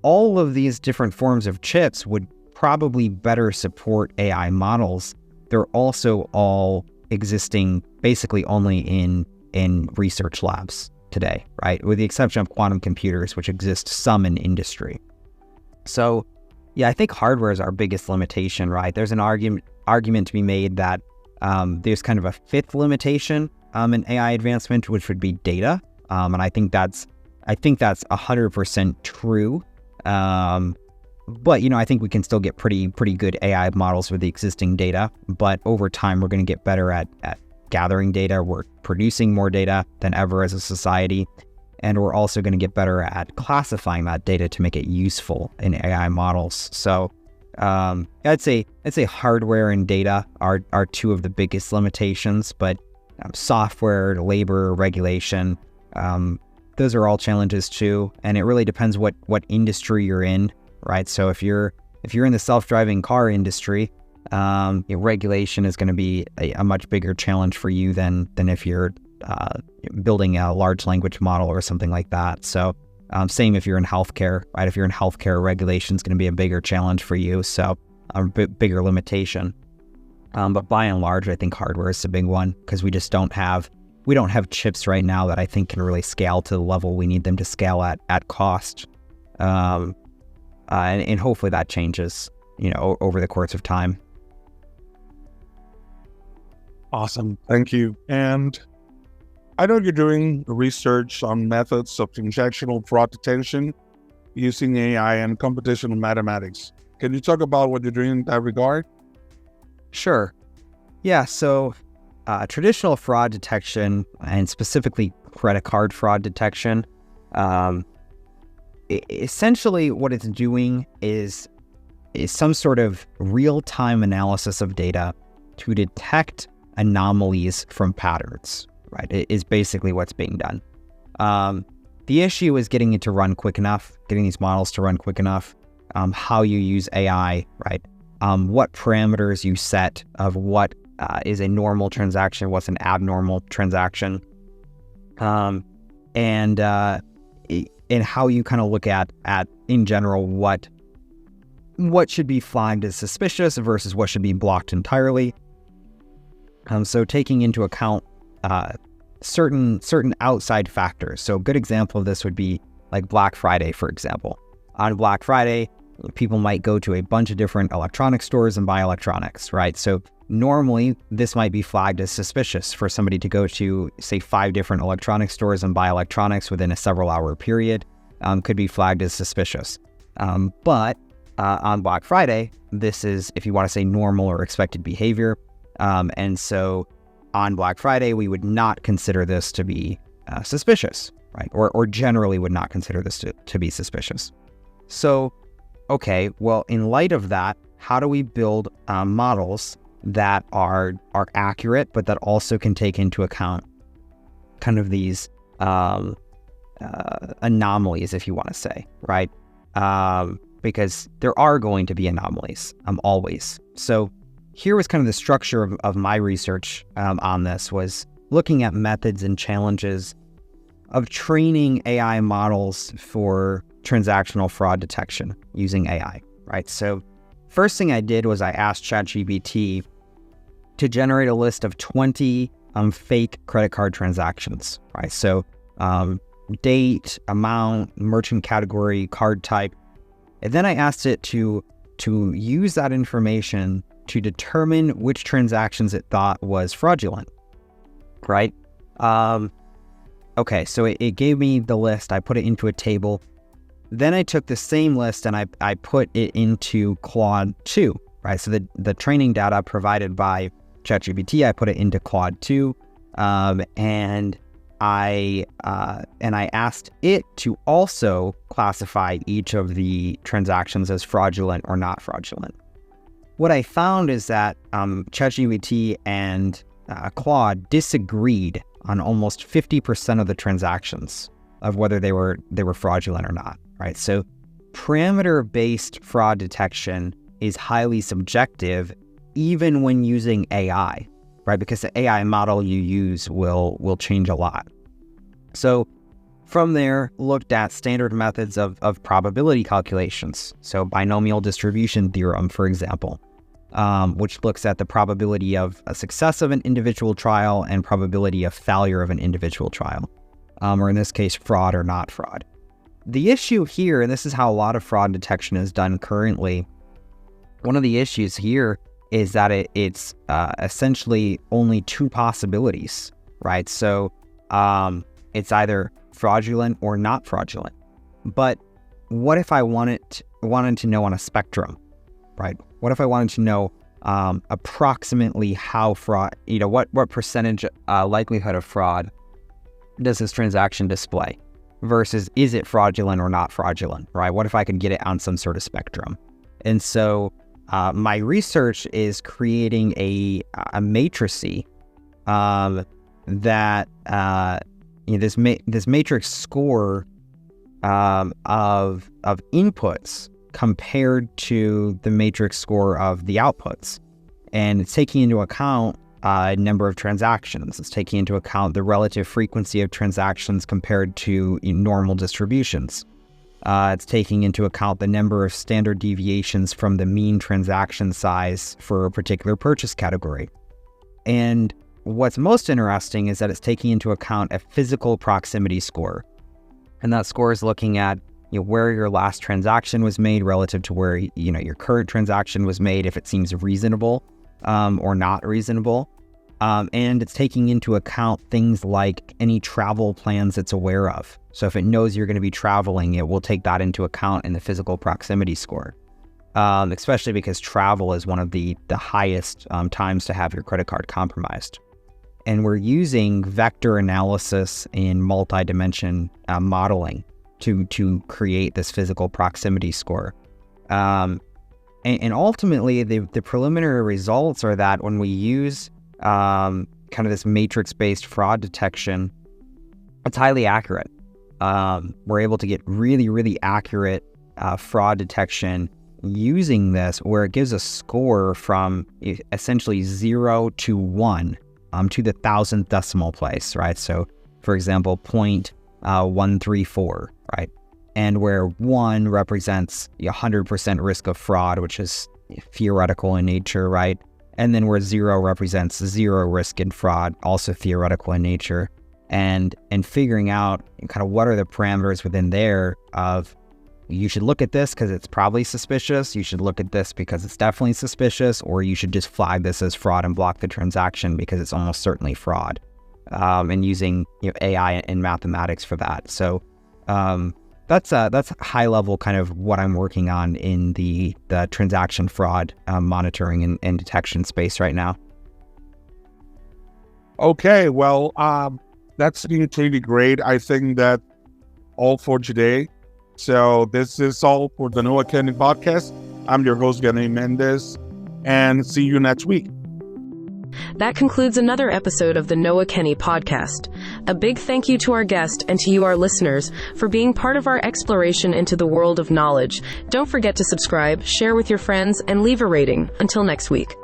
All of these different forms of chips would probably better support AI models. They're also all existing basically only in research labs today, right? With the exception of quantum computers, which exist some in industry. So, yeah, I think hardware is our biggest limitation, right? There's an argument to be made that there's kind of a fifth limitation in AI advancement, which would be data. And I think that's 100% true. But I think we can still get pretty good AI models with the existing data. But over time, we're going to get better at gathering data. We're producing more data than ever as a society. And we're also going to get better at classifying that data to make it useful in AI models. So I'd say hardware and data are two of the biggest limitations, but software, labor, regulation, those are all challenges too. And it really depends what industry you're in, right? So if you're in the self-driving car industry, regulation is going to be a much bigger challenge for you than if you're building a large language model or something like that. So same if you're in healthcare, right? If you're in healthcare, regulation is going to be a bigger challenge for you. So a bigger limitation. But by and large, I think hardware is the big one because we don't have chips right now that I think can really scale to the level we need them to scale at cost. And hopefully that changes, over the course of time. Awesome. Thank you. And I know you're doing research on methods of injectional fraud detection using AI and computational mathematics. Can you talk about what you're doing in that regard? Sure. Yeah, so traditional fraud detection, and specifically credit card fraud detection, essentially what it's doing is some sort of real-time analysis of data to detect anomalies from patterns. Right, it is basically what's being done. The issue is getting it to run quick enough, getting these models to run quick enough, how you use AI, right? What parameters you set of what is a normal transaction, what's an abnormal transaction, and how you kind of look at in general what should be flagged as suspicious versus what should be blocked entirely. So taking into account certain outside factors. So a good example of this would be like Black Friday, for example. On Black Friday, people might go to a bunch of different electronic stores and buy electronics, right? So normally this might be flagged as suspicious for somebody to go to, say, 5 different electronic stores and buy electronics within a several hour period, could be flagged as suspicious. But on Black Friday, this is, if you want to say, normal or expected behavior. And so on Black Friday, we would not consider this to be suspicious, right? Or generally would not consider this to be suspicious. So, okay, well, in light of that, how do we build models that are accurate, but that also can take into account kind of these anomalies, if you want to say, right? Because there are going to be anomalies, always. So here was kind of the structure of my research on this, was looking at methods and challenges of training AI models for transactional fraud detection using AI, right? So first thing I did was I asked ChatGPT to generate a list of 20 fake credit card transactions, right? So date, amount, merchant category, card type. And then I asked it to use that information to determine which transactions it thought was fraudulent, right? Okay, so it gave me the list. I put it into a table. Then I took the same list and I put it into Claude 2, right? So the training data provided by ChatGPT, I put it into Claude 2, and I asked it to also classify each of the transactions as fraudulent or not fraudulent. What I found is that ChatGPT and Claude disagreed on almost 50% of the transactions of whether they were fraudulent or not, right? So parameter-based fraud detection is highly subjective, even when using AI, right? Because the AI model you use will change a lot. So from there, looked at standard methods of probability calculations. So binomial distribution theorem, for example, which looks at the probability of a success of an individual trial and probability of failure of an individual trial, or in this case, fraud or not fraud. The issue here, and this is how a lot of fraud detection is done currently, one of the issues here is that it's essentially only two possibilities, right? So it's either fraudulent or not fraudulent. But what if I wanted to know on a spectrum, right? What if I wanted to know approximately how fraud, what percentage likelihood of fraud does this transaction display versus is it fraudulent or not fraudulent, right? What if I could get it on some sort of spectrum? And so my research is creating a matrice that this matrix score of inputs compared to the matrix score of the outputs, and it's taking into account a number of transactions. It's taking into account the relative frequency of transactions compared to normal distributions. It's taking into account the number of standard deviations from the mean transaction size for a particular purchase category. And what's most interesting is that it's taking into account a physical proximity score. And that score is looking at where your last transaction was made relative to where your current transaction was made, if it seems reasonable or not reasonable. And it's taking into account things like any travel plans it's aware of. So if it knows you're going to be traveling, it will take that into account in the physical proximity score, especially because travel is one of the highest times to have your credit card compromised. And we're using vector analysis in multi-dimension modeling to create this physical proximity score. And ultimately, the preliminary results are that when we use kind of this matrix-based fraud detection, it's highly accurate. We're able to get really, really accurate fraud detection using this, where it gives a score from essentially 0 to 1 to the 1,000th decimal place, right? So, for example, 0.134, right? And where 1 represents 100% risk of fraud, which is theoretical in nature, right? And then where 0 represents 0 risk in fraud, also theoretical in nature. And figuring out kind of what are the parameters within there of, you should look at this because it's probably suspicious, you should look at this because it's definitely suspicious, or you should just flag this as fraud and block the transaction because it's almost certainly fraud. And using AI and mathematics for that. So That's high level kind of what I'm working on in the transaction fraud monitoring and detection space right now. Okay, well, that's been really great. I think that all for today. So this is all for the Noah Kenney podcast. I'm your host, Vianney Méndez, and see you next week. That concludes another episode of the Noah Kenney podcast. A big thank you to our guest and to you, our listeners, for being part of our exploration into the world of knowledge. Don't forget to subscribe, share with your friends, and leave a rating. Until next week.